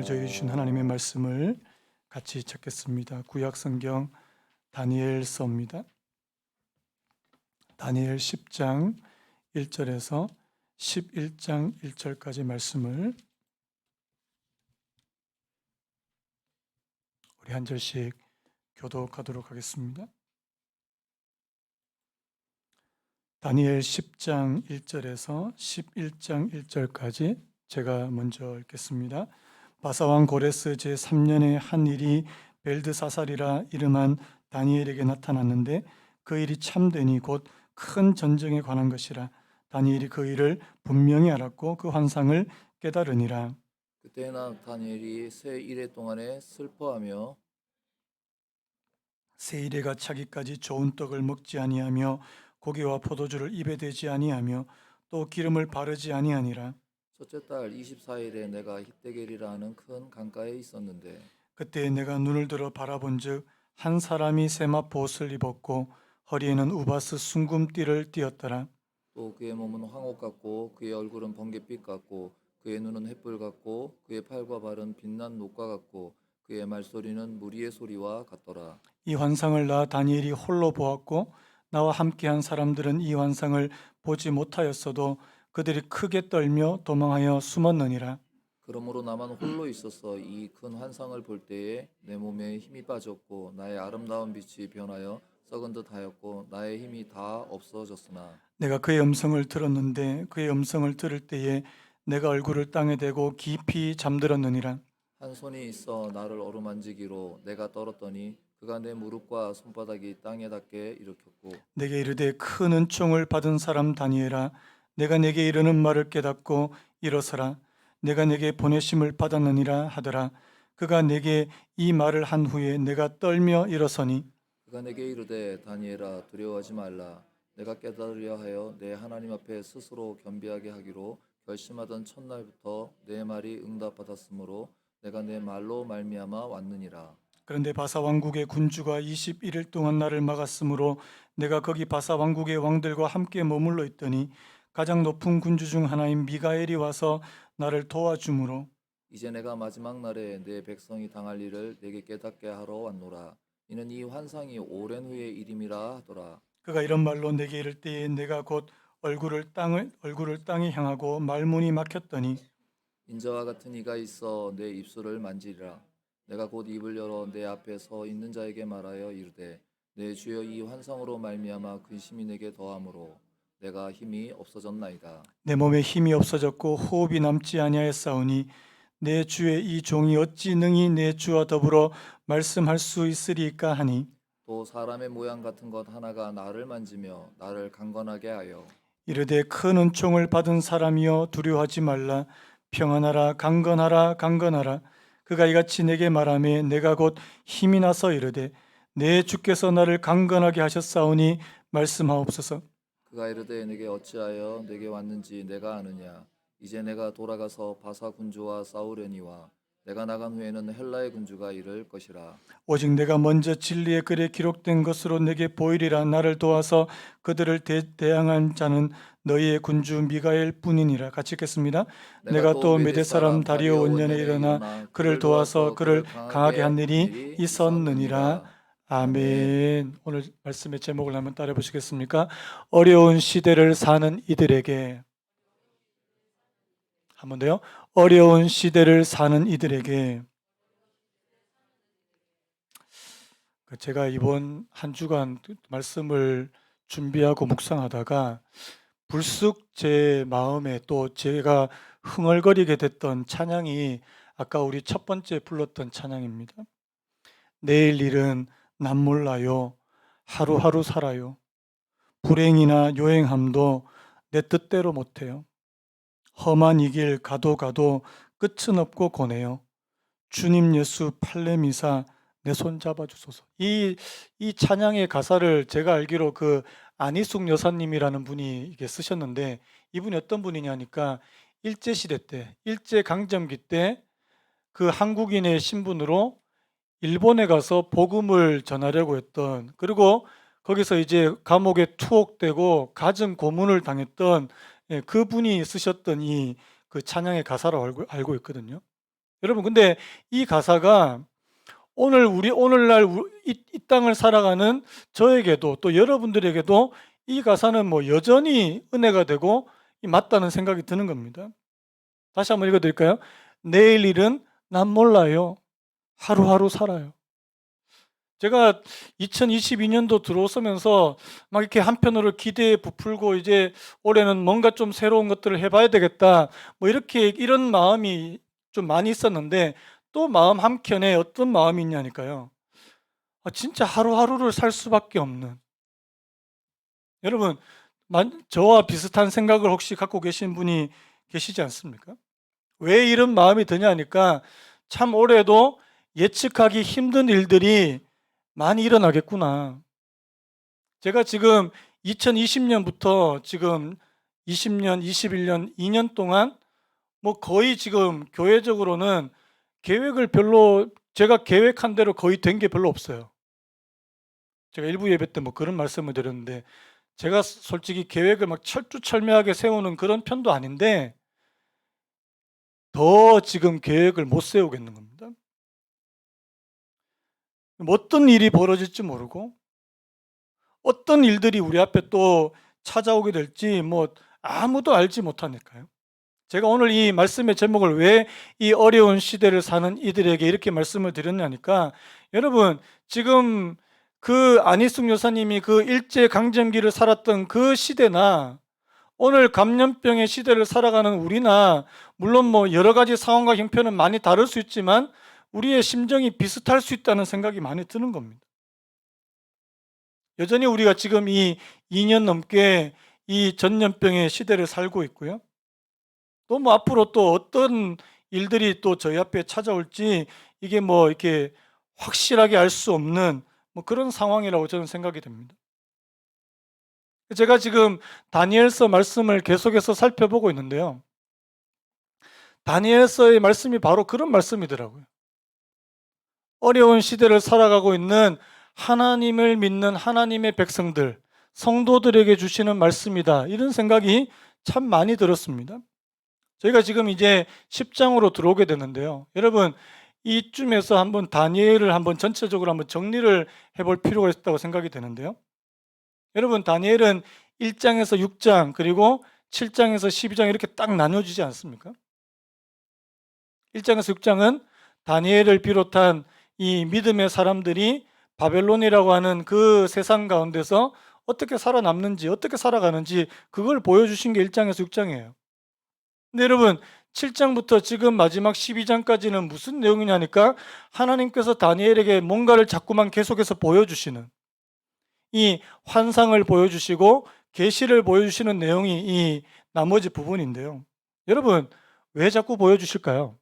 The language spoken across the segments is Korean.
저희 주신 하나님의 말씀을 같이 찾겠습니다. 구약성경 다니엘서입니다. 다니엘 10장 1절에서 11장 1절까지 말씀을 우리 한 절씩 교독하도록 하겠습니다. 다니엘 10장 1절에서 11장 1절까지 제가 먼저 읽겠습니다. 바사왕 고레스 제3년에 한 일이 벨드사살이라 이름한 다니엘에게 나타났는데 그 일이 참되니 곧 큰 전쟁에 관한 것이라. 다니엘이 그 일을 분명히 알았고 그 환상을 깨달으니라. 그때나 다니엘이 새 이래 동안에 슬퍼하며 새 이래가 차기까지 좋은 떡을 먹지 아니하며 고기와 포도주를 입에 대지 아니하며 또 기름을 바르지 아니하니라. 첫째 달 24일에 내가 hitdegel이라 하는 큰 강가에 있었는데 그때 내가 눈을 들어 바라본즉 한 사람이 세마포 옷을 입었고 허리에는 우바스 순금띠를 띠었더라. 또 그의 몸은 황옥 같고 그의 얼굴은 번갯빛 같고 그의 눈은 햇불 같고 그의 팔과 발은 빛난 녹과 같고 그의 말소리는 무리의 소리와 같더라. 이 환상을 나 다니엘이 홀로 보았고 나와 함께한 사람들은 이 환상을 보지 못하였어도 그들이 크게 떨며 도망하여 숨었느니라. 그러므로 나만 홀로 있어서 이 큰 환상을 볼 때에 내 몸에 힘이 빠졌고 나의 아름다운 빛이 변하여 썩은 듯 하였고 나의 힘이 다 없어졌으나 내가 그의 음성을 들었는데 그의 음성을 들을 때에 내가 얼굴을 땅에 대고 깊이 잠들었느니라. 한 손이 있어 나를 어루만지기로 내가 떨었더니 그가 내 무릎과 손바닥이 땅에 닿게 일으켰고 내게 이르되 큰 은총을 받은 사람 다니엘아, 내가 내게 이르는 말을 깨닫고 일어서라. 내가 내게 보내심을 받았느니라 하더라. 그가 내게 이 말을 한 후에 내가 떨며 일어서니 그가 내게 이르되 다니엘아 두려워하지 말라 내가 깨달으려 하여 내 하나님 앞에 스스로 겸비하게 하기로 결심하던 첫날부터 내 말이 응답받았으므로 내가 내 말로 말미암아 왔느니라. 그런데 바사 왕국의 군주가 21일 동안 나를 막았으므로 내가 거기 바사 왕국의 왕들과 함께 머물러 있더니 가장 높은 군주 중 하나인 미가엘이 와서 나를 도와주므로 이제 내가 마지막 날에 내 백성이 당할 일을 내게 깨닫게 하러 왔노라. 이는 이 환상이 오랜 후의 일임이라 하더라. 그가 이런 말로 내게 이를 때에 내가 곧 얼굴을 땅에 향하고 말문이 막혔더니 인자와 같은 이가 있어 내 입술을 만지리라. 내가 곧 입을 열어 내 앞에 서 있는 자에게 말하여 이르되 내 주여 이 환상으로 말미암아 근심이 내게 더함으로 내가 힘이 없어졌나이다. 내 몸에 힘이 없어졌고 호흡이 남지 아니하였사오니 내 주의 이 종이 어찌 능히 내 주와 더불어 말씀할 수 있으리까 하니 또 사람의 모양 같은 것 하나가 나를 만지며 나를 강건하게 하여 이르되 큰 은총을 받은 사람이여 두려워하지 말라. 평안하라. 강건하라. 강건하라. 그가 이같이 내게 말하며 내가 곧 힘이 나서 이르되 내 주께서 나를 강건하게 하셨사오니 말씀하옵소서. 그가 이르되 내게 어찌하여 내게 왔는지 내가 아느냐. 이제 내가 돌아가서 바사 군주와 싸우려니와 내가 나간 후에는 헬라의 군주가 이를 것이라. 오직 내가 먼저 진리의 글에 기록된 것으로 내게 보이리라. 나를 도와서 그들을 대항한 자는 너희의 군주 미가엘 뿐이니라. 같이 읽겠습니다. 내가 또 메대 사람 다리오 원년에 일어나 그를 도와서 그를 강하게 한 일이 있었느니라. 아멘. 오늘 말씀의 제목을 한번 따라 보시겠습니까? 어려운 시대를 사는 이들에게. 한 번 더요. 어려운 시대를 사는 이들에게. 제가 이번 한 주간 말씀을 준비하고 묵상하다가 불쑥 제 마음에 또 제가 흥얼거리게 됐던 찬양이 아까 우리 첫 번째 불렀던 찬양입니다. 내일 일은 난 몰라요. 하루하루 살아요. 불행이나 요행함도 내 뜻대로 못해요. 험한 이 길 가도 끝은 없고 고네요. 주님 예수 팔레미사 내 손 잡아주소서. 이 찬양의 가사를 제가 알기로 그 안희숙 여사님이라는 분이 이게 쓰셨는데 이분이 어떤 분이냐니까 일제시대 때, 일제강점기 때 그 한국인의 신분으로 일본에 가서 복음을 전하려고 했던, 그리고 거기서 이제 감옥에 투옥되고 가정 고문을 당했던 그분이 쓰셨던 이 그 찬양의 가사로 알고 있거든요. 여러분, 근데 이 가사가 오늘날 이 땅을 살아가는 저에게도 또 여러분들에게도 이 가사는 뭐 여전히 은혜가 되고 맞다는 생각이 드는 겁니다. 다시 한번 읽어드릴까요? 내일 일은 난 몰라요. 하루하루 살아요. 제가 2022년도 들어서면서 막 이렇게 한편으로 기대에 부풀고 이제 올해는 뭔가 좀 새로운 것들을 해봐야 되겠다. 뭐 이렇게 이런 마음이 좀 많이 있었는데 또 마음 한켠에 어떤 마음이 있냐니까요. 진짜 하루하루를 살 수밖에 없는. 여러분, 저와 비슷한 생각을 혹시 갖고 계신 분이 계시지 않습니까? 왜 이런 마음이 드냐니까 참 올해도 예측하기 힘든 일들이 많이 일어나겠구나. 제가 지금 2020년부터 지금 20년, 21년, 2년 동안 뭐 거의 지금 교회적으로는 제가 계획한 대로 거의 된 게 별로 없어요. 제가 일부 예배 때 뭐 그런 말씀을 드렸는데 제가 솔직히 계획을 막 철두철미하게 세우는 그런 편도 아닌데 더 지금 계획을 못 세우겠는 겁니다. 어떤 일이 벌어질지 모르고 어떤 일들이 우리 앞에 또 찾아오게 될지 뭐 아무도 알지 못하니까요. 제가 오늘 이 말씀의 제목을 왜 이 어려운 시대를 사는 이들에게 이렇게 말씀을 드렸냐니까 여러분, 지금 그 안희숙 여사님이 그 일제강점기를 살았던 그 시대나 오늘 감염병의 시대를 살아가는 우리나 물론 뭐 여러 가지 상황과 형편은 많이 다를 수 있지만 우리의 심정이 비슷할 수 있다는 생각이 많이 드는 겁니다. 여전히 우리가 지금 이 2년 넘게 이 전염병의 시대를 살고 있고요. 또 뭐 앞으로 또 어떤 일들이 또 저희 앞에 찾아올지 이게 뭐 이렇게 확실하게 알 수 없는 뭐 그런 상황이라고 저는 생각이 됩니다. 제가 지금 다니엘서 말씀을 계속해서 살펴보고 있는데요. 다니엘서의 말씀이 바로 그런 말씀이더라고요. 어려운 시대를 살아가고 있는 하나님을 믿는 하나님의 백성들, 성도들에게 주시는 말씀이다. 이런 생각이 참 많이 들었습니다. 저희가 지금 이제 10장으로 들어오게 되는데요. 여러분, 이쯤에서 한번 다니엘을 한번 전체적으로 한번 정리를 해볼 필요가 있다고 생각이 되는데요. 여러분, 다니엘은 1장에서 6장 그리고 7장에서 12장 이렇게 딱 나눠지지 않습니까? 1장에서 6장은 다니엘을 비롯한 이 믿음의 사람들이 바벨론이라고 하는 그 세상 가운데서 어떻게 살아남는지, 어떻게 살아가는지 그걸 보여주신 게 1장에서 6장이에요. 근데 여러분, 7장부터 지금 마지막 12장까지는 무슨 내용이냐니까 하나님께서 다니엘에게 뭔가를 자꾸만 계속해서 보여주시는, 이 환상을 보여주시고 계시를 보여주시는 내용이 이 나머지 부분인데요. 여러분, 왜 자꾸 보여주실까요?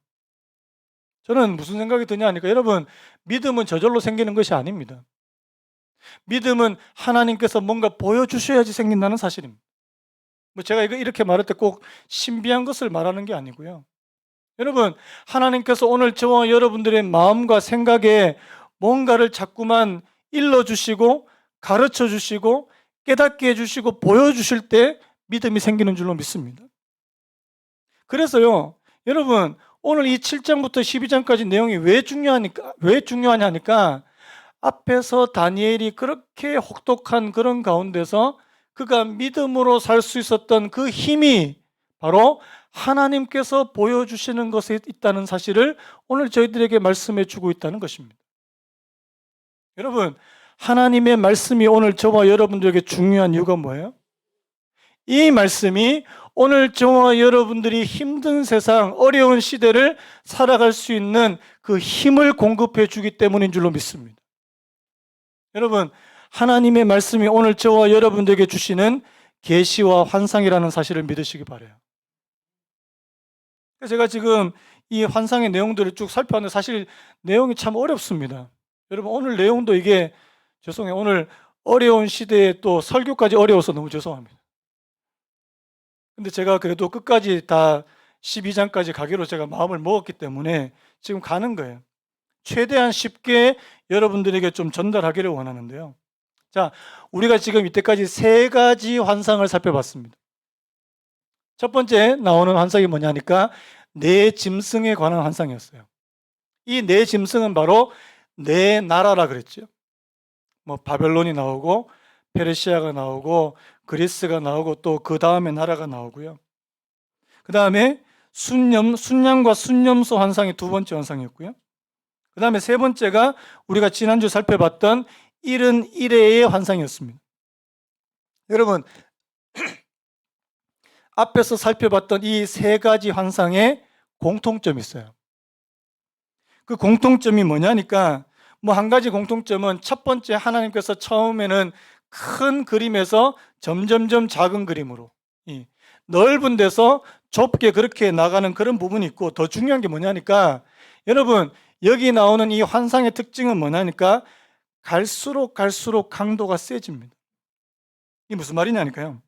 저는 무슨 생각이 드냐 하니까 여러분, 믿음은 저절로 생기는 것이 아닙니다. 믿음은 하나님께서 뭔가 보여주셔야지 생긴다는 사실입니다. 뭐 제가 이렇게 말할 때 꼭 신비한 것을 말하는 게 아니고요. 여러분, 하나님께서 오늘 저와 여러분들의 마음과 생각에 뭔가를 자꾸만 일러주시고 가르쳐 주시고 깨닫게 해주시고 보여주실 때 믿음이 생기는 줄로 믿습니다. 그래서요, 여러분, 오늘 이 7장부터 12장까지 내용이 왜 중요하냐니까 앞에서 다니엘이 그렇게 혹독한 그런 가운데서 그가 믿음으로 살 수 있었던 그 힘이 바로 하나님께서 보여주시는 것에 있다는 사실을 오늘 저희들에게 말씀해 주고 있다는 것입니다. 여러분, 하나님의 말씀이 오늘 저와 여러분들에게 중요한 이유가 뭐예요? 이 말씀이 오늘 저와 여러분들이 힘든 세상, 어려운 시대를 살아갈 수 있는 그 힘을 공급해 주기 때문인 줄로 믿습니다. 여러분, 하나님의 말씀이 오늘 저와 여러분들에게 주시는 계시와 환상이라는 사실을 믿으시기 바라요. 제가 지금 이 환상의 내용들을 쭉 살펴봤는데 사실 내용이 참 어렵습니다. 여러분, 오늘 내용도 이게 죄송해요. 오늘 어려운 시대에 또 설교까지 어려워서 너무 죄송합니다. 근데 제가 그래도 끝까지 다 12장까지 가기로 제가 마음을 먹었기 때문에 지금 가는 거예요. 최대한 쉽게 여러분들에게 좀 전달하기를 원하는데요. 자, 우리가 지금 이때까지 3가지 환상을 살펴봤습니다. 첫 번째 나오는 환상이 뭐냐니까 네 짐승에 관한 환상이었어요. 이 네 짐승은 바로 네 나라라 그랬죠. 뭐 바벨론이 나오고 페르시아가 나오고 그리스가 나오고 또 그 다음에 나라가 나오고요. 그 다음에 순양과 순염소 환상이 두 번째 환상이었고요. 그 다음에 세 번째가 우리가 지난주 살펴봤던 71회의 환상이었습니다. 여러분, 앞에서 살펴봤던 이 세 가지 환상에 공통점이 있어요. 그 공통점이 뭐냐니까 뭐 한 가지 공통점은 첫 번째, 하나님께서 처음에는 큰 그림에서 점점점 작은 그림으로 넓은 데서 좁게 그렇게 나가는 그런 부분이 있고, 더 중요한 게 뭐냐니까 여러분, 여기 나오는 이 환상의 특징은 뭐냐니까 갈수록 강도가 세집니다. 이게 무슨 말이냐니까요.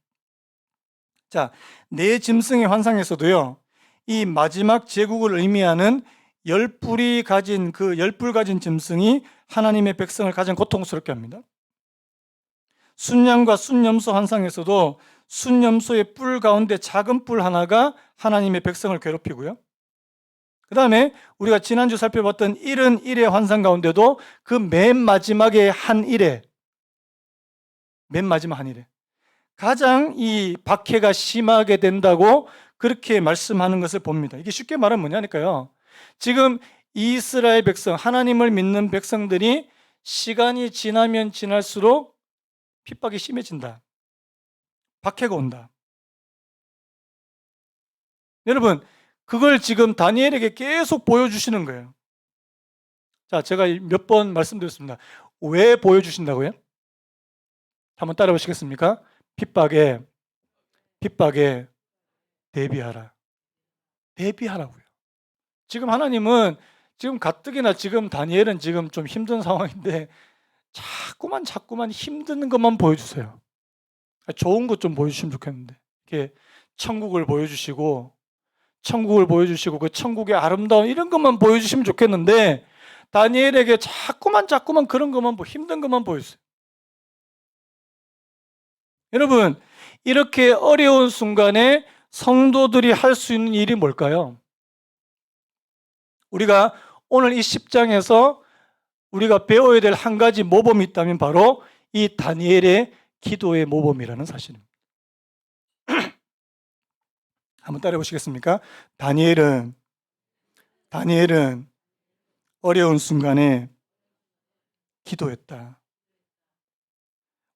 자, 네 짐승의 환상에서도요, 이 마지막 제국을 의미하는 열뿔이 가진 그 열뿔 가진 짐승이 하나님의 백성을 가장 고통스럽게 합니다. 순양과 순염소 환상에서도 순염소의 뿔 가운데 작은 뿔 하나가 하나님의 백성을 괴롭히고요. 그 다음에 우리가 지난주 살펴봤던 71의 환상 가운데도 그 맨 마지막에 한 일에, 맨 마지막 한 일에 가장 이 박해가 심하게 된다고 그렇게 말씀하는 것을 봅니다. 이게 쉽게 말하면 뭐냐니까요. 지금 이스라엘 백성, 하나님을 믿는 백성들이 시간이 지나면 지날수록 핍박이 심해진다. 박해가 온다. 여러분, 그걸 지금 다니엘에게 계속 보여주시는 거예요. 자, 제가 몇 번 말씀드렸습니다. 왜 보여주신다고요? 한번 따라 보시겠습니까? 핍박에 대비하라. 대비하라고요. 지금 하나님은 지금 가뜩이나 지금 다니엘은 지금 좀 힘든 상황인데 자꾸만 힘든 것만 보여주세요. 좋은 것 좀 보여주시면 좋겠는데, 이렇게 천국을 보여주시고 그 천국의 아름다운 이런 것만 보여주시면 좋겠는데, 다니엘에게 자꾸만 그런 것만 힘든 것만 보여주세요. 여러분, 이렇게 어려운 순간에 성도들이 할 수 있는 일이 뭘까요? 우리가 오늘 이 10장에서 우리가 배워야 될 한 가지 모범이 있다면 바로 이 다니엘의 기도의 모범이라는 사실입니다. 한번 따라해 보시겠습니까? 다니엘은 어려운 순간에 기도했다.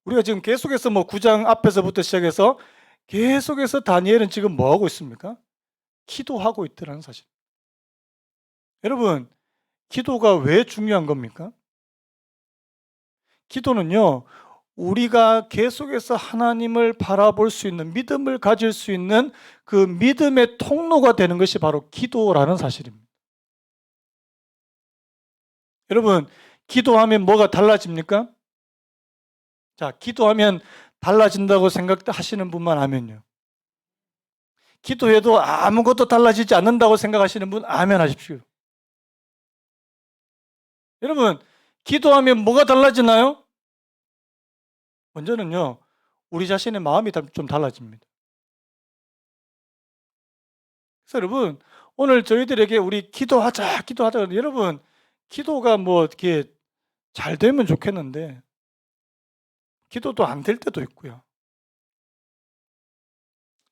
우리가 지금 계속해서 9장 앞에서부터 시작해서 계속해서 다니엘은 지금 뭐 하고 있습니까? 기도하고 있더라는 사실. 여러분, 기도가 왜 중요한 겁니까? 기도는요, 우리가 계속해서 하나님을 바라볼 수 있는, 믿음을 가질 수 있는 그 믿음의 통로가 되는 것이 바로 기도라는 사실입니다. 여러분, 기도하면 뭐가 달라집니까? 자, 기도하면 달라진다고 생각하시는 분만 하면요. 기도해도 아무것도 달라지지 않는다고 생각하시는 분 아멘 하십시오. 여러분, 기도하면 뭐가 달라지나요? 먼저는요, 우리 자신의 마음이 좀 달라집니다. 그래서 여러분, 오늘 저희들에게 우리 기도하자. 여러분, 기도가 이렇게 잘 되면 좋겠는데, 기도도 안 될 때도 있고요.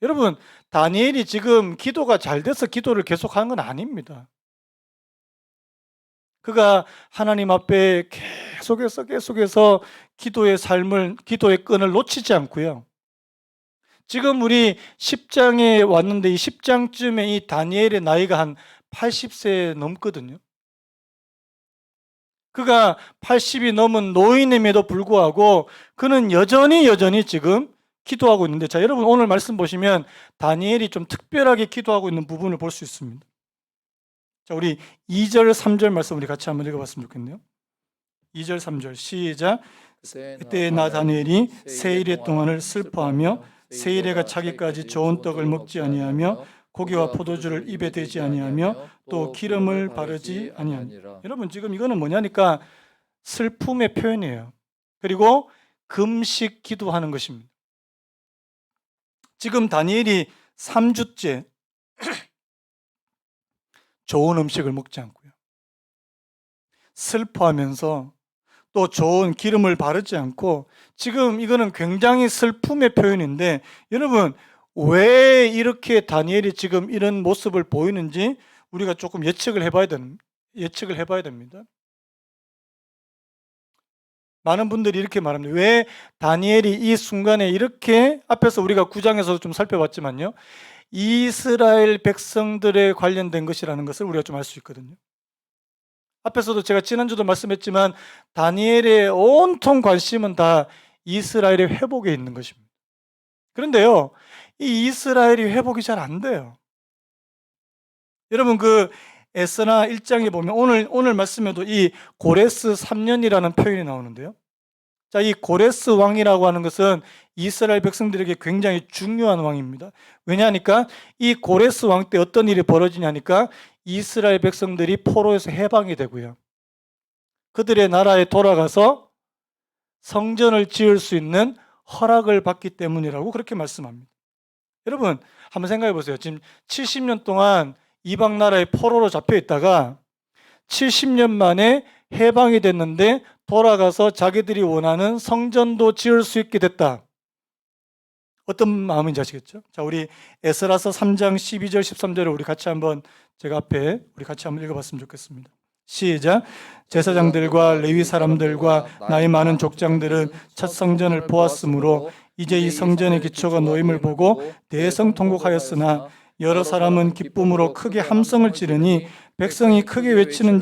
여러분, 다니엘이 지금 기도가 잘 돼서 기도를 계속하는 건 아닙니다. 그가 하나님 앞에 계속해서 기도의 끈을 놓치지 않고요. 지금 우리 10장에 왔는데 이 10장쯤에 이 다니엘의 나이가 한 80세 넘거든요. 그가 80이 넘은 노인임에도 불구하고 그는 여전히 지금 기도하고 있는데, 자, 여러분 오늘 말씀 보시면 다니엘이 좀 특별하게 기도하고 있는 부분을 볼 수 있습니다. 자, 우리 2절, 3절 말씀 우리 같이 한번 읽어봤으면 좋겠네요. 2절, 3절 시작. 그때 나 다니엘이 세 일의 동안을 슬퍼하며 세 일에가 차기까지 좋은 떡을 먹지 아니하며 고기와 포도주를 입에 대지 아니하며 또 기름을 바르지 아니하니라. 여러분, 지금 이거는 뭐냐니까 슬픔의 표현이에요. 그리고 금식 기도하는 것입니다. 지금 다니엘이 3주째 좋은 음식을 먹지 않고요. 슬퍼하면서 또 좋은 기름을 바르지 않고, 지금 이거는 굉장히 슬픔의 표현인데, 여러분 왜 이렇게 다니엘이 지금 이런 모습을 보이는지 우리가 조금 예측을 해봐야 됩니다. 많은 분들이 이렇게 말합니다. 왜 다니엘이 이 순간에 이렇게, 앞에서 우리가 9장에서도 좀 살펴봤지만요, 이스라엘 백성들에 관련된 것이라는 것을 우리가 좀 알 수 있거든요. 앞에서도 제가 지난주도 말씀했지만 다니엘의 온통 관심은 다 이스라엘의 회복에 있는 것입니다. 그런데요, 이 이스라엘이 회복이 잘 안 돼요. 여러분 그 에스라 1장에 보면 오늘 말씀에도 이 고레스 3년이라는 표현이 나오는데요. 자, 이 고레스 왕이라고 하는 것은 이스라엘 백성들에게 굉장히 중요한 왕입니다. 왜냐하니까 이 고레스 왕 때 어떤 일이 벌어지냐니까 이스라엘 백성들이 포로에서 해방이 되고요, 그들의 나라에 돌아가서 성전을 지을 수 있는 허락을 받기 때문이라고 그렇게 말씀합니다. 여러분 한번 생각해 보세요. 지금 70년 동안 이방 나라의 포로로 잡혀 있다가 70년 만에 해방이 됐는데 돌아가서 자기들이 원하는 성전도 지을 수 있게 됐다. 어떤 마음인지 아시겠죠? 자, 우리 에스라서 3장 12절 13절을 우리 같이 한번, 제가 앞에 우리 같이 한번 읽어봤으면 좋겠습니다. 시작. 제사장들과 레위 사람들과 나이 많은 족장들은 첫 성전을 보았으므로 이제 이 성전의 기초가 놓임을 보고 대성통곡하였으나 여러 사람은 기쁨으로 크게 함성을 지르니 백성이 크게 외치는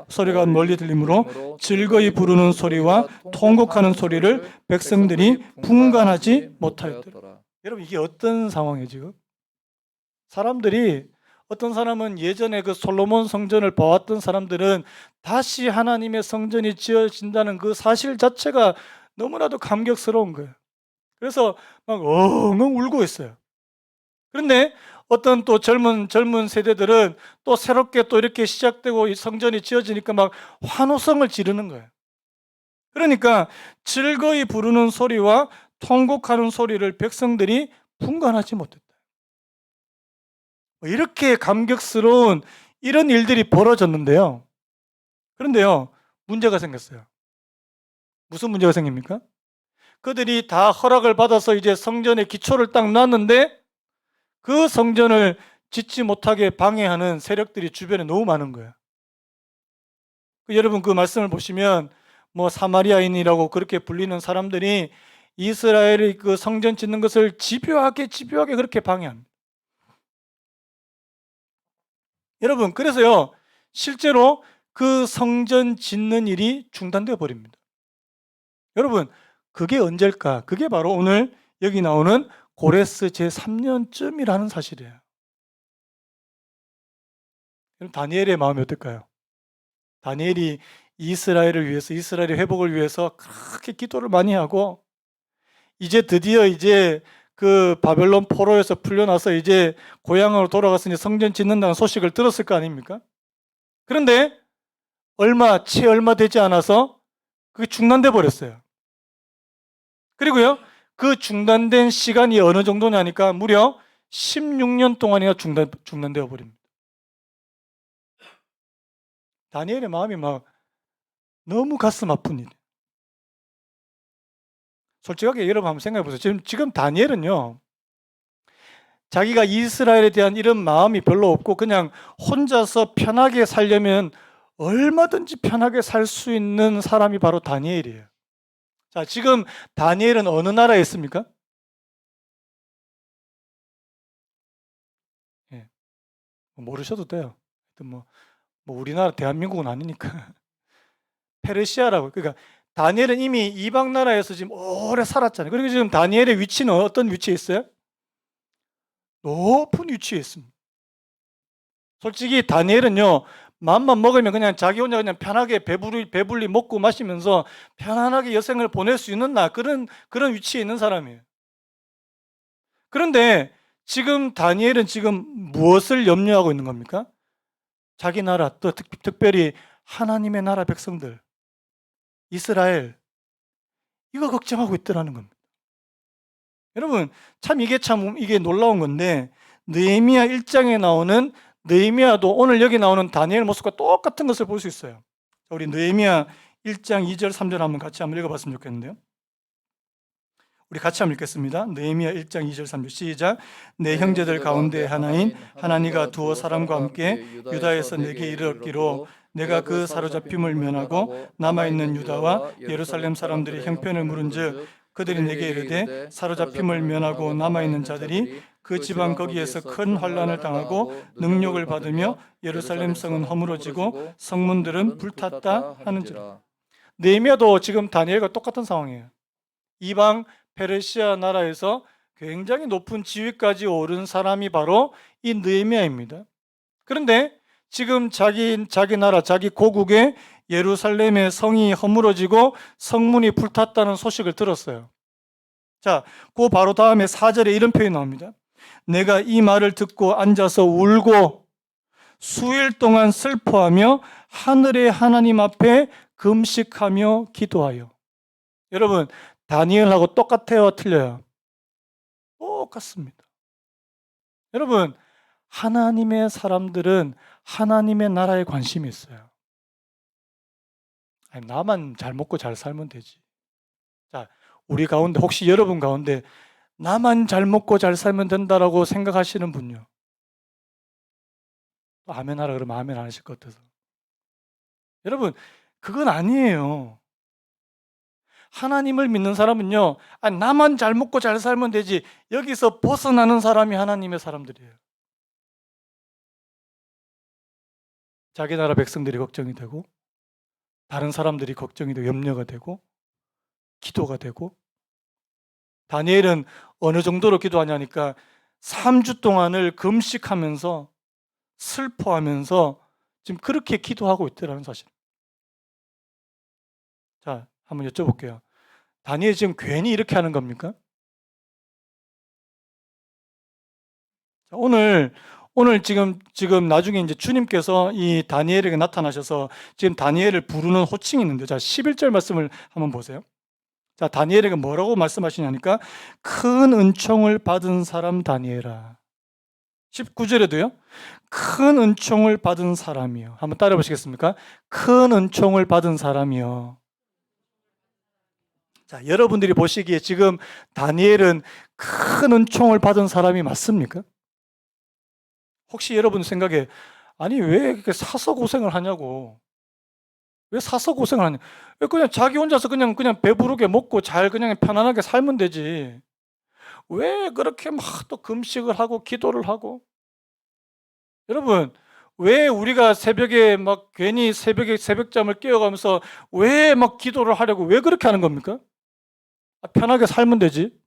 소리가 멀리 들리므로 즐거이 부르는 소리와 통곡하는 소리를 백성들이 분간하지 못하였더라. 여러분 이게 어떤 상황이에요 지금? 사람들이, 어떤 사람은 예전에 그 솔로몬 성전을 봐왔던 사람들은 다시 하나님의 성전이 지어진다는 그 사실 자체가 너무나도 감격스러운 거예요. 그래서 막 엉엉 울고 있어요. 그런데 어떤 또 젊은 세대들은 또 새롭게 또 이렇게 시작되고 이 성전이 지어지니까 막 환호성을 지르는 거예요. 그러니까 즐거이 부르는 소리와 통곡하는 소리를 백성들이 분간하지 못했다. 이렇게 감격스러운 이런 일들이 벌어졌는데요. 그런데요, 문제가 생겼어요. 무슨 문제가 생깁니까? 그들이 다 허락을 받아서 이제 성전의 기초를 딱 놨는데 그 성전을 짓지 못하게 방해하는 세력들이 주변에 너무 많은 거예요. 여러분 그 말씀을 보시면 뭐 사마리아인이라고 그렇게 불리는 사람들이 이스라엘의 그 성전 짓는 것을 집요하게 그렇게 방해합니다. 여러분 그래서요, 실제로 그 성전 짓는 일이 중단되어 버립니다. 여러분 그게 언제일까? 그게 바로 오늘 여기 나오는 고레스 제3년쯤이라는 사실이에요. 그럼 다니엘의 마음이 어떨까요? 다니엘이 이스라엘을 위해서, 이스라엘의 회복을 위해서 그렇게 기도를 많이 하고 이제 드디어 이제 그 바벨론 포로에서 풀려나서 이제 고향으로 돌아가서 이제 성전 짓는다는 소식을 들었을 거 아닙니까? 그런데 채 얼마 되지 않아서 그게 중단돼 버렸어요. 그리고요, 그 중단된 시간이 어느 정도냐니까 무려 16년 동안이나 중단되어 버립니다. 다니엘의 마음이 막 너무 가슴 아픈 일. 솔직하게 여러분 한번 생각해 보세요. 지금 다니엘은요, 자기가 이스라엘에 대한 이런 마음이 별로 없고 그냥 혼자서 편하게 살려면 얼마든지 편하게 살 수 있는 사람이 바로 다니엘이에요. 자, 지금 다니엘은 어느 나라에 있습니까? 예, 모르셔도 돼요. 뭐 우리나라 대한민국은 아니니까. 페르시아라고. 그러니까 다니엘은 이미 이방 나라에서 지금 오래 살았잖아요. 그리고 지금 다니엘의 위치는 어떤 위치에 있어요? 높은 위치에 있습니다. 솔직히 다니엘은요, 마음만 먹으면 그냥 자기 혼자 그냥 편하게 배불리 먹고 마시면서 편안하게 여생을 보낼 수 있는 그런 위치에 있는 사람이에요. 그런데 지금 다니엘은 지금 무엇을 염려하고 있는 겁니까? 자기 나라, 또 특별히 하나님의 나라 백성들, 이스라엘, 이거 걱정하고 있더라는 겁니다. 여러분 이게 놀라운 건데, 느헤미야 1장에 나오는 느헤미야도 오늘 여기 나오는 다니엘 모습과 똑같은 것을 볼 수 있어요. 우리 느헤미야 1장 2절 3절 한번 같이 한번 읽어봤으면 좋겠는데요. 우리 같이 한번 읽겠습니다. 느헤미야 1장 2절 3절 시작. 내 형제들 가운데 하나인 하나니가 두어 사람과 함께 유다에서 내게 이르기로 내가 그 사로잡힘을 면하고 남아있는 유다와 예루살렘 사람들이 형편을 물은즉 그들이 내게 이르되 사로잡힘을 면하고 남아있는 자들이 그 지방 거기에서 큰 환난을 당하고 능욕을 받으며 예루살렘 성은 허물어지고 성문들은 불탔다 하는지라. 느헤미야도 지금 다니엘과 똑같은 상황이에요. 이방 페르시아 나라에서 굉장히 높은 지위까지 오른 사람이 바로 이 느헤미야입니다. 그런데 지금 자기 나라, 자기 고국의 예루살렘의 성이 허물어지고 성문이 불탔다는 소식을 들었어요. 자, 그 바로 다음에 4절에 이런 표현이 나옵니다. 내가 이 말을 듣고 앉아서 울고 수일 동안 슬퍼하며 하늘의 하나님 앞에 금식하며 기도하여. 여러분, 다니엘하고 똑같아요, 틀려요? 똑같습니다. 여러분, 하나님의 사람들은 하나님의 나라에 관심이 있어요. 아니, 나만 잘 먹고 잘 살면 되지. 자, 우리 가운데 혹시 여러분 가운데 나만 잘 먹고 잘 살면 된다라고 생각하시는 분요. 아멘 하라 그러면 아멘 안 하실 것 같아서. 여러분, 그건 아니에요. 하나님을 믿는 사람은요, 아니, 나만 잘 먹고 잘 살면 되지. 여기서 벗어나는 사람이 하나님의 사람들이에요. 자기 나라 백성들이 걱정이 되고, 다른 사람들이 걱정이 되고, 염려가 되고, 기도가 되고. 다니엘은 어느 정도로 기도하냐니까 3주 동안을 금식하면서 슬퍼하면서 지금 그렇게 기도하고 있더라는 사실. 자, 한번 여쭤볼게요. 다니엘이 지금 괜히 이렇게 하는 겁니까? 자, 오늘 지금 나중에 이제 주님께서 이 다니엘에게 나타나셔서 지금 다니엘을 부르는 호칭이 있는데, 자, 11절 말씀을 한번 보세요. 자, 다니엘에게 뭐라고 말씀하시냐니까 큰 은총을 받은 사람 다니엘아. 19절에도요. 큰 은총을 받은 사람이요. 한번 따라 보시겠습니까? 큰 은총을 받은 사람이요. 자, 여러분들이 보시기에 지금 다니엘은 큰 은총을 받은 사람이 맞습니까? 혹시 여러분 생각에 아니 왜 이렇게 사서 고생을 하냐고. 왜 사서 고생을 하냐? 왜 그냥 자기 혼자서 그냥 배부르게 먹고 잘 그냥 편안하게 살면 되지. 왜 그렇게 막 또 금식을 하고 기도를 하고? 여러분, 왜 우리가 새벽에 막 괜히 새벽에 새벽잠을 깨어가면서 왜 막 기도를 하려고 왜 그렇게 하는 겁니까? 편하게 살면 되지.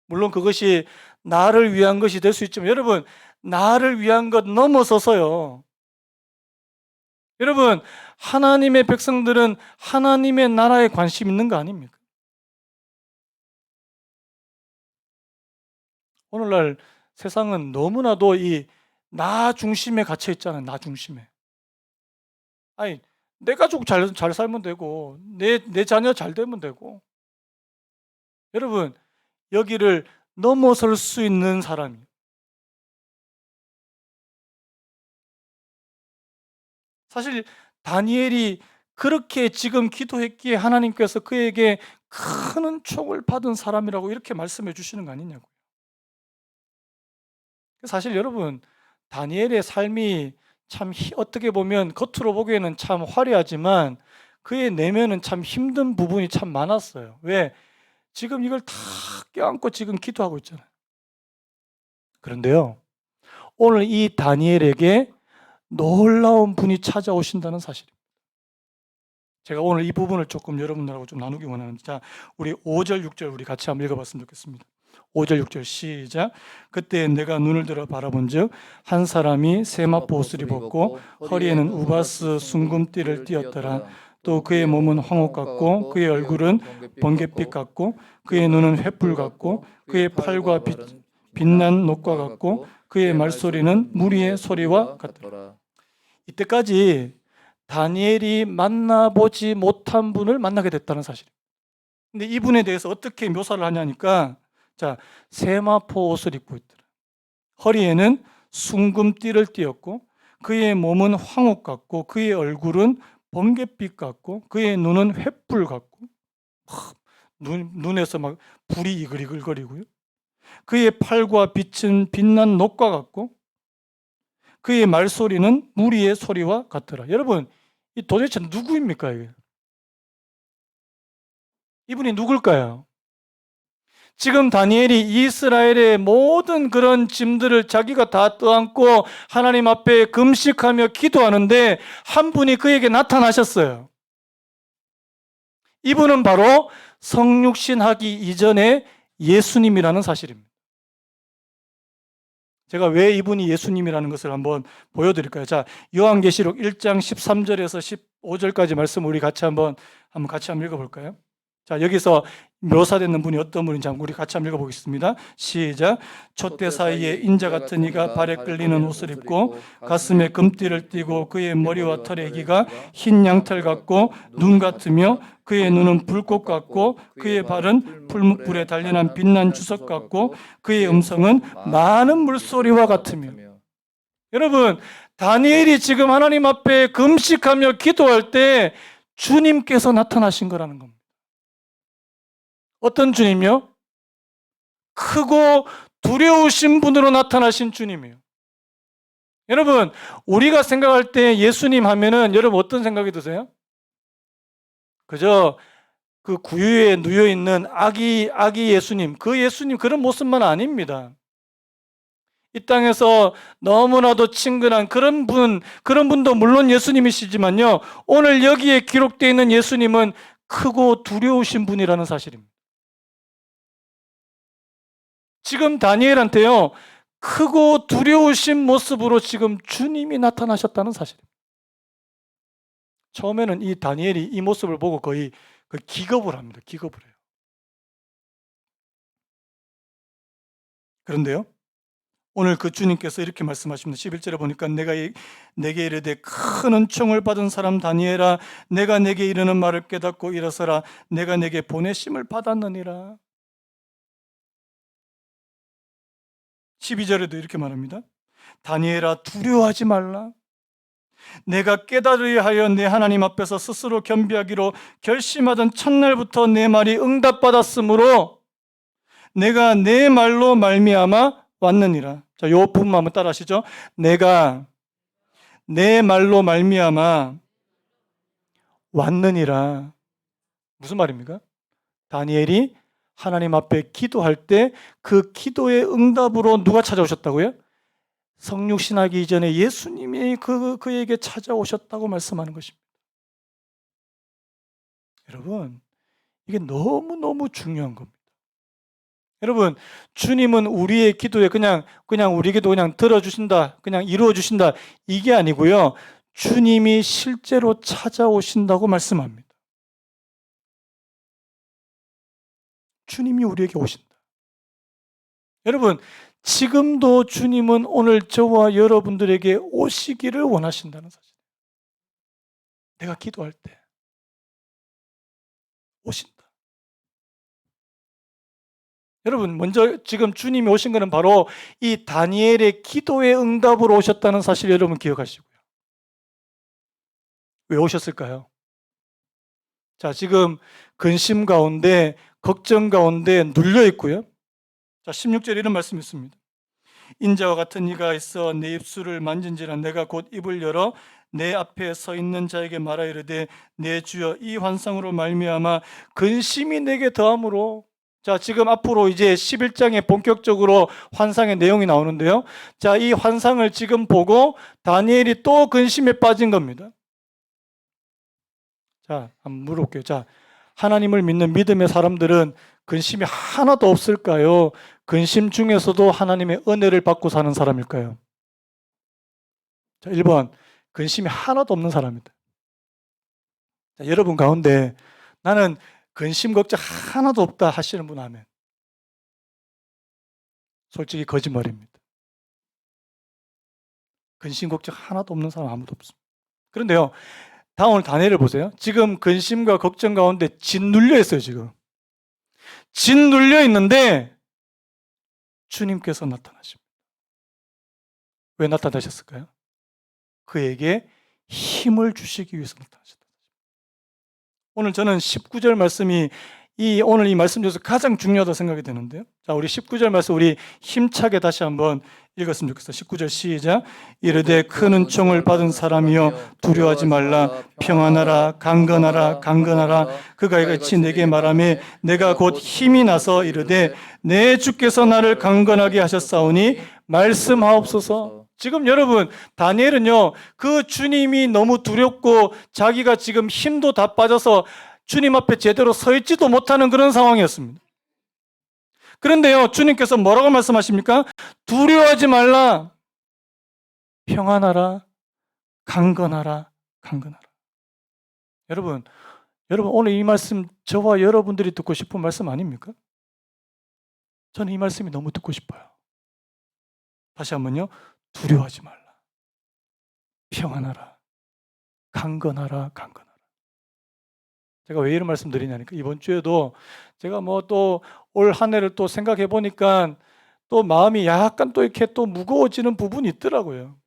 물론 그것이 나를 위한 것이 될 수 있지만 여러분, 나를 위한 것 넘어서서요. 여러분, 하나님의 백성들은 하나님의 나라에 관심 있는 거 아닙니까? 오늘날 세상은 너무나도 이 나 중심에 갇혀 있잖아요. 나 중심에. 아니, 내 가족 잘 살면 되고, 내 자녀 잘 되면 되고. 여러분, 여기를 넘어설 수 있는 사람이. 사실 다니엘이 그렇게 지금 기도했기에 하나님께서 그에게 큰 은총을 받은 사람이라고 이렇게 말씀해 주시는 거 아니냐고요. 사실 여러분, 다니엘의 삶이 참 어떻게 보면 겉으로 보기에는 참 화려하지만 그의 내면은 참 힘든 부분이 참 많았어요. 왜? 지금 이걸 다 껴안고 지금 기도하고 있잖아요. 그런데요, 오늘 이 다니엘에게 놀라운 분이 찾아오신다는 사실입니다. 제가 오늘 이 부분을 조금 여러분들하고 좀 나누기 원하는데, 자, 우리 5절, 6절 우리 같이 한번 읽어봤으면 좋겠습니다. 5절, 6절 시작. 그때 내가 눈을 들어 바라본즉 한 사람이 세마포 옷을 입었고 허리에는 우바스 순금띠를 띠었더라. 또 그의 몸은 황옥 같고 그의 얼굴은 번갯빛 같고 그의 눈은 횃불 같고 그의 팔과 빛난 녹과 같고 그의 말소리는 무리의 소리와 같더라. 이때까지 다니엘이 만나보지 못한 분을 만나게 됐다는 사실. 근데 이분에 대해서 어떻게 묘사를 하냐니까, 자, 세마포 옷을 입고 있더라. 허리에는 순금띠를 띠었고 그의 몸은 황옥 같고 그의 얼굴은 번갯빛 같고 그의 눈은 횃불 같고 눈에서 막 불이 이글이글거리고요. 그의 팔과 빛은 빛난 녹과 같고 그의 말소리는 무리의 소리와 같더라. 여러분, 이 도대체 누구입니까? 이게? 이분이 누굴까요? 지금 다니엘이 이스라엘의 모든 그런 짐들을 자기가 다 떠안고 하나님 앞에 금식하며 기도하는데 한 분이 그에게 나타나셨어요. 이분은 바로 성육신하기 이전에 예수님이라는 사실입니다. 제가 왜 이분이 예수님이라는 것을 한번 보여드릴까요? 자, 요한계시록 1장 13절에서 15절까지 말씀 우리 같이 한번 읽어볼까요? 자, 여기서 묘사되는 분이 어떤 분인지 우리 같이 한번 읽어보겠습니다. 시작. 촛대 사이에 인자 같은 이가 발에 끌리는 옷을 입고 가슴에 금띠를 띠고 그의 머리와 털의 기가 흰 양털 같고 눈 같으며 그의 눈은 불꽃 같고 그의 발은 불에 단련한 빛난 주석 같고 그의 음성은 많은 물소리와 같으며. 여러분, 다니엘이 지금 하나님 앞에 금식하며 기도할 때 주님께서 나타나신 거라는 겁니다. 어떤 주님이요? 크고 두려우신 분으로 나타나신 주님이에요. 여러분, 우리가 생각할 때 예수님 하면은 여러분 어떤 생각이 드세요? 그저 그 구유에 누워 있는 아기 예수님, 그 예수님 그런 모습만 아닙니다. 이 땅에서 너무나도 친근한 그런 분도 물론 예수님이시지만요. 오늘 여기에 기록되어 있는 예수님은 크고 두려우신 분이라는 사실입니다. 지금 다니엘한테요, 크고 두려우신 모습으로 지금 주님이 나타나셨다는 사실입니다. 처음에는 이 다니엘이 이 모습을 보고 거의 기겁을 합니다. 기겁을 해요. 그런데요, 오늘 그 주님께서 이렇게 말씀하십니다. 11절에 보니까 내게 이르되 큰 은총을 받은 사람 다니엘아, 내가 내게 이르는 말을 깨닫고 일어서라. 내가 내게 보내심을 받았느니라. 12절에도 이렇게 말합니다. 다니엘아, 두려워하지 말라. 내가 깨달으려 하여 내 하나님 앞에서 스스로 겸비하기로 결심하던 첫날부터 내 말이 응답받았으므로 내가 내 말로 말미암아 왔느니라. 자, 요 부분 한번 따라 하시죠. 내가 내 말로 말미암아 왔느니라. 무슨 말입니까? 다니엘이 하나님 앞에 기도할 때 그 기도의 응답으로 누가 찾아오셨다고요? 성육신하기 이전에 예수님이 그에게 찾아오셨다고 말씀하는 것입니다. 여러분, 이게 너무너무 중요한 겁니다. 여러분, 주님은 우리의 기도에 그냥 우리 기도 그냥 들어주신다, 그냥 이루어주신다, 이게 아니고요. 주님이 실제로 찾아오신다고 말씀합니다. 주님이 우리에게 오신다. 여러분, 지금도 주님은 오늘 저와 여러분들에게 오시기를 원하신다는 사실. 내가 기도할 때 오신다. 여러분, 먼저 지금 주님이 오신 것은 바로 이 다니엘의 기도의 응답으로 오셨다는 사실 여러분 기억하시고요. 왜 오셨을까요? 자, 지금 근심 가운데, 걱정 가운데 눌려 있고요. 자, 16절에 이런 말씀이 있습니다. 인자와 같은 이가 있어 내 입술을 만진지라 내가 곧 입을 열어 내 앞에 서 있는 자에게 말하 이르되 내 주여 이 환상으로 말미암아 근심이 내게 더함으로. 자, 지금 앞으로 이제 11장에 본격적으로 환상의 내용이 나오는데요. 자, 이 환상을 지금 보고 다니엘이 또 근심에 빠진 겁니다. 자, 한번 물어볼게요. 자, 하나님을 믿는 믿음의 사람들은 근심이 하나도 없을까요? 근심 중에서도 하나님의 은혜를 받고 사는 사람일까요? 자, 1번, 근심이 하나도 없는 사람입니다. 자, 여러분 가운데 나는 근심 걱정 하나도 없다 하시는 분 하면 솔직히 거짓말입니다. 근심 걱정 하나도 없는 사람 아무도 없습니다. 그런데요, 오늘 다니엘을 보세요. 지금 근심과 걱정 가운데 짓눌려 있어요. 지금 짓눌려 있는데 주님께서 나타나십니다. 왜 나타나셨을까요? 그에게 힘을 주시기 위해서 나타나셨다. 오늘 저는 19절 말씀이 오늘 이 말씀 중에서 가장 중요하다고 생각이 되는데요. 자, 우리 19절 말씀 우리 힘차게 다시 한번 읽었으면 좋겠어요. 19절 시작. 이르되 큰 은총을 받은 사람이여 두려워하지 말라. 평안하라. 강건하라. 강건하라. 그가 이같이 내게 말하매 내가 곧 힘이 나서 이르되 내 주께서 나를 강건하게 하셨사오니 말씀하옵소서. 지금 여러분, 다니엘은요, 그 주님이 너무 두렵고 자기가 지금 힘도 다 빠져서 주님 앞에 제대로 서 있지도 못하는 그런 상황이었습니다. 그런데요, 주님께서 뭐라고 말씀하십니까? 두려워하지 말라. 평안하라. 강건하라. 강건하라. 여러분 오늘 이 말씀 저와 여러분들이 듣고 싶은 말씀 아닙니까? 저는 이 말씀이 너무 듣고 싶어요. 다시 한번요. 두려워하지 말라. 평안하라. 강건하라. 강건하라. 제가 왜 이런 말씀 드리냐니까 이번 주에도 제가 뭐 또 올 한 해를 또 생각해 보니까 또 마음이 약간 또 이렇게 또 무거워지는 부분이 있더라고요.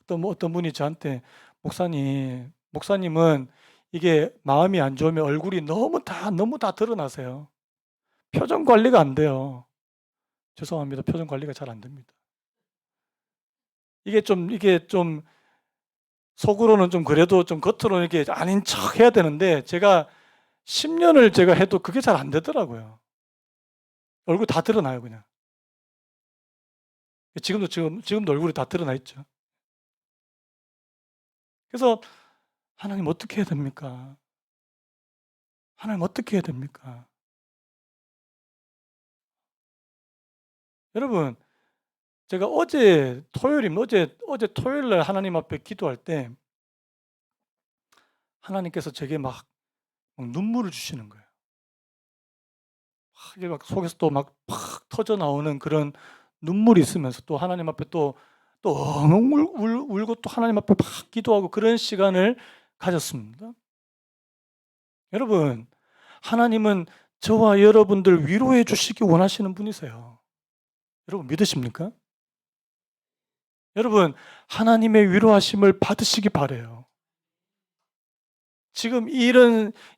어떤 분이 저한테 목사님은 이게 마음이 안 좋으면 얼굴이 너무 다 드러나세요. 표정 관리가 안 돼요. 죄송합니다. 표정 관리가 잘 안 됩니다. 이게 좀 속으로는 좀 그래도 좀 겉으로는 이렇게 아닌 척 해야 되는데 제가 10년을 제가 해도 그게 잘 안 되더라고요. 얼굴 다 드러나요, 그냥. 지금도 얼굴이 다 드러나 있죠. 그래서 하나님 어떻게 해야 됩니까? 하나님 어떻게 해야 됩니까? 여러분, 제가 어제 토요일 날 하나님 앞에 기도할 때 하나님께서 제게 막 눈물을 주시는 거예요. 이게 막 속에서 또 막 팍 터져 나오는 그런 눈물이 있으면서 또 하나님 앞에 또 엉엉 울고 또 하나님 앞에 막 기도하고 그런 시간을 가졌습니다. 여러분, 하나님은 저와 여러분들 위로해 주시기 원하시는 분이세요. 여러분 믿으십니까? 여러분, 하나님의 위로하심을 받으시기 바라요. 지금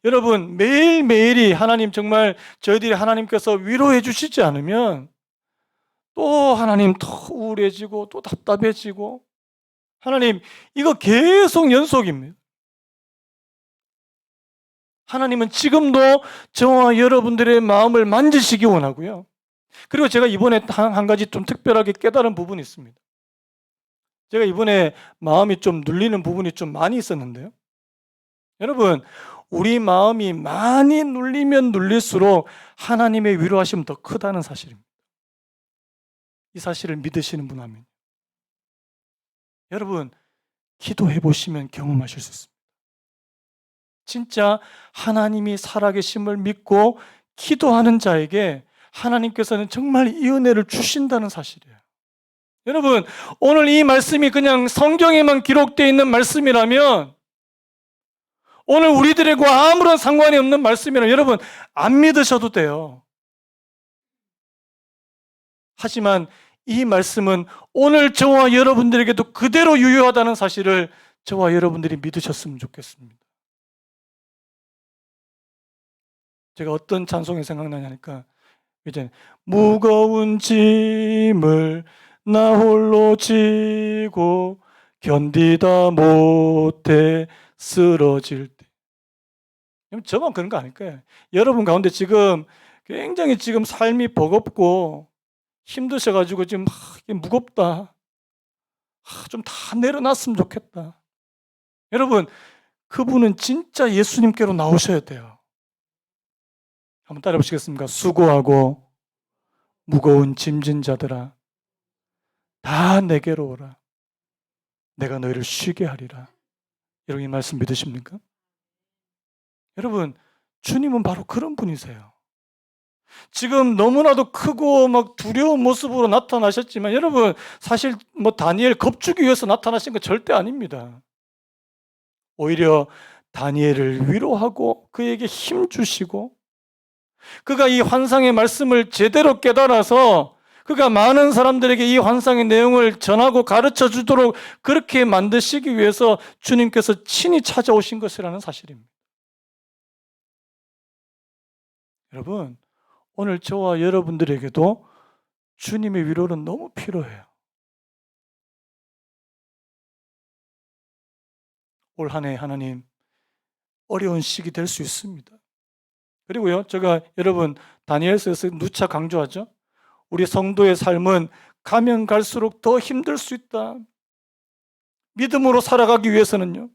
여러분 매일매일이 하나님 정말 저희들이 하나님께서 위로해 주시지 않으면 또 하나님 더 우울해지고 또 답답해지고 하나님 이거 계속 연속입니다. 하나님은 지금도 저와 여러분들의 마음을 만지시기 원하고요. 그리고 제가 이번에 한 가지 좀 특별하게 깨달은 부분이 있습니다. 제가 이번에 마음이 좀 눌리는 부분이 좀 많이 있었는데요. 여러분, 우리 마음이 많이 눌리면 눌릴수록 하나님의 위로하심은 더 크다는 사실입니다. 이 사실을 믿으시는 분 하면 여러분, 기도해 보시면 경험하실 수 있습니다. 진짜 하나님이 살아계심을 믿고 기도하는 자에게 하나님께서는 정말 이 은혜를 주신다는 사실이에요. 여러분, 오늘 이 말씀이 그냥 성경에만 기록되어 있는 말씀이라면 오늘 우리들과 아무런 상관이 없는 말씀이라면 여러분 안 믿으셔도 돼요. 하지만 이 말씀은 오늘 저와 여러분들에게도 그대로 유효하다는 사실을 저와 여러분들이 믿으셨으면 좋겠습니다. 제가 어떤 찬송이 생각나냐니까 이제 무거운 짐을 나 홀로 지고 견디다 못해 쓰러질 때. 저만 그런 거 아닐까요? 여러분 가운데 지금 굉장히 지금 삶이 버겁고 힘드셔가지고 지금 무겁다. 좀 다 내려놨으면 좋겠다. 여러분, 그분은 진짜 예수님께로 나오셔야 돼요. 한번 따라해 보시겠습니까? 수고하고 무거운 짐진 자들아 다 내게로 오라. 내가 너희를 쉬게 하리라. 여러분 이 말씀 믿으십니까? 여러분, 주님은 바로 그런 분이세요. 지금 너무나도 크고 막 두려운 모습으로 나타나셨지만 여러분 사실 다니엘 겁주기 위해서 나타나신 건 절대 아닙니다. 오히려 다니엘을 위로하고 그에게 힘 주시고 그가 이 환상의 말씀을 제대로 깨달아서 그러니까 많은 사람들에게 이 환상의 내용을 전하고 가르쳐 주도록 그렇게 만드시기 위해서 주님께서 친히 찾아오신 것이라는 사실입니다. 여러분, 오늘 저와 여러분들에게도 주님의 위로는 너무 필요해요. 올 한 해 하나님 어려운 시기 될 수 있습니다. 그리고요, 제가 여러분 다니엘서에서 누차 강조하죠. 우리 성도의 삶은 가면 갈수록 더 힘들 수 있다. 믿음으로 살아가기 위해서는요.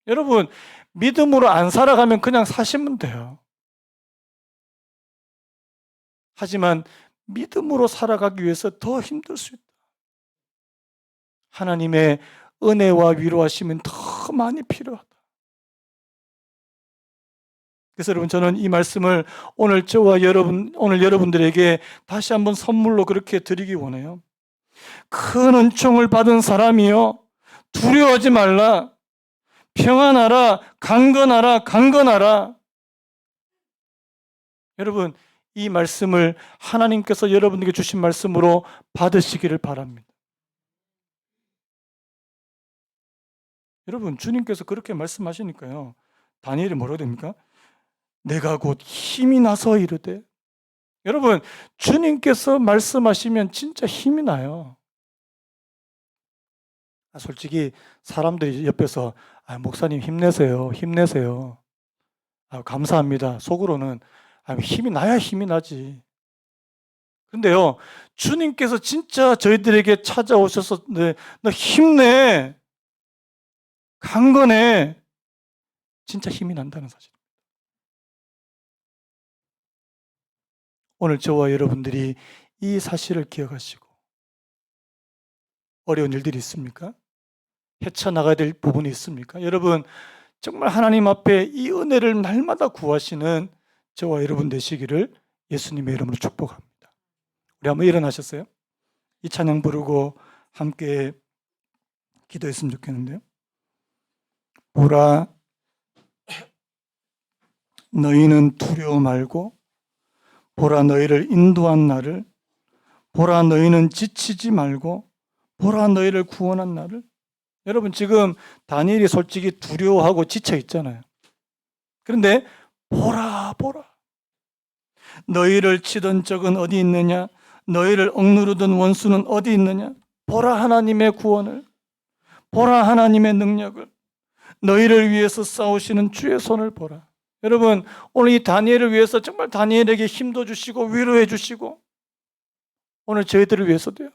여러분, 믿음으로 안 살아가면 그냥 사시면 돼요. 하지만 믿음으로 살아가기 위해서 더 힘들 수 있다. 하나님의 은혜와 위로하심은 더 많이 필요하다. 그래서 여러분, 저는 이 말씀을 오늘 저와 오늘 여러분들에게 다시 한번 선물로 그렇게 드리기 원해요. 큰 은총을 받은 사람이요, 두려워하지 말라. 평안하라. 강건하라. 강건하라. 여러분, 이 말씀을 하나님께서 여러분에게 주신 말씀으로 받으시기를 바랍니다. 여러분, 주님께서 그렇게 말씀하시니까요, 다니엘이 뭐라고 됩니까? 내가 곧 힘이 나서 이르되. 여러분, 주님께서 말씀하시면 진짜 힘이 나요. 솔직히 사람들이 옆에서 목사님 힘내세요. 힘내세요. 감사합니다. 속으로는 힘이 나야 힘이 나지. 근데요, 주님께서 진짜 저희들에게 찾아오셔서 너 힘내. 강건해. 진짜 힘이 난다는 사실. 오늘 저와 여러분들이 이 사실을 기억하시고, 어려운 일들이 있습니까? 헤쳐나가야 될 부분이 있습니까? 여러분, 정말 하나님 앞에 이 은혜를 날마다 구하시는 저와 여러분 되시기를 예수님의 이름으로 축복합니다. 우리 한번 일어나셨어요? 이 찬양 부르고 함께 기도했으면 좋겠는데요. 보라, 너희는 두려워 말고, 보라, 너희를 인도한 나를, 보라, 너희는 지치지 말고, 보라, 너희를 구원한 나를. 여러분, 지금 다니엘이 솔직히 두려워하고 지쳐 있잖아요. 그런데 보라, 보라. 너희를 치던 적은 어디 있느냐? 너희를 억누르던 원수는 어디 있느냐? 보라, 하나님의 구원을. 보라, 하나님의 능력을. 너희를 위해서 싸우시는 주의 손을 보라. 여러분, 오늘 이 다니엘을 위해서 정말 다니엘에게 힘도 주시고 위로해 주시고, 오늘 저희들을 위해서도요,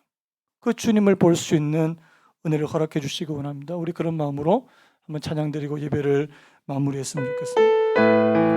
그 주님을 볼 수 있는 은혜를 허락해 주시기 원합니다. 우리 그런 마음으로 한번 찬양 드리고 예배를 마무리했으면 좋겠습니다.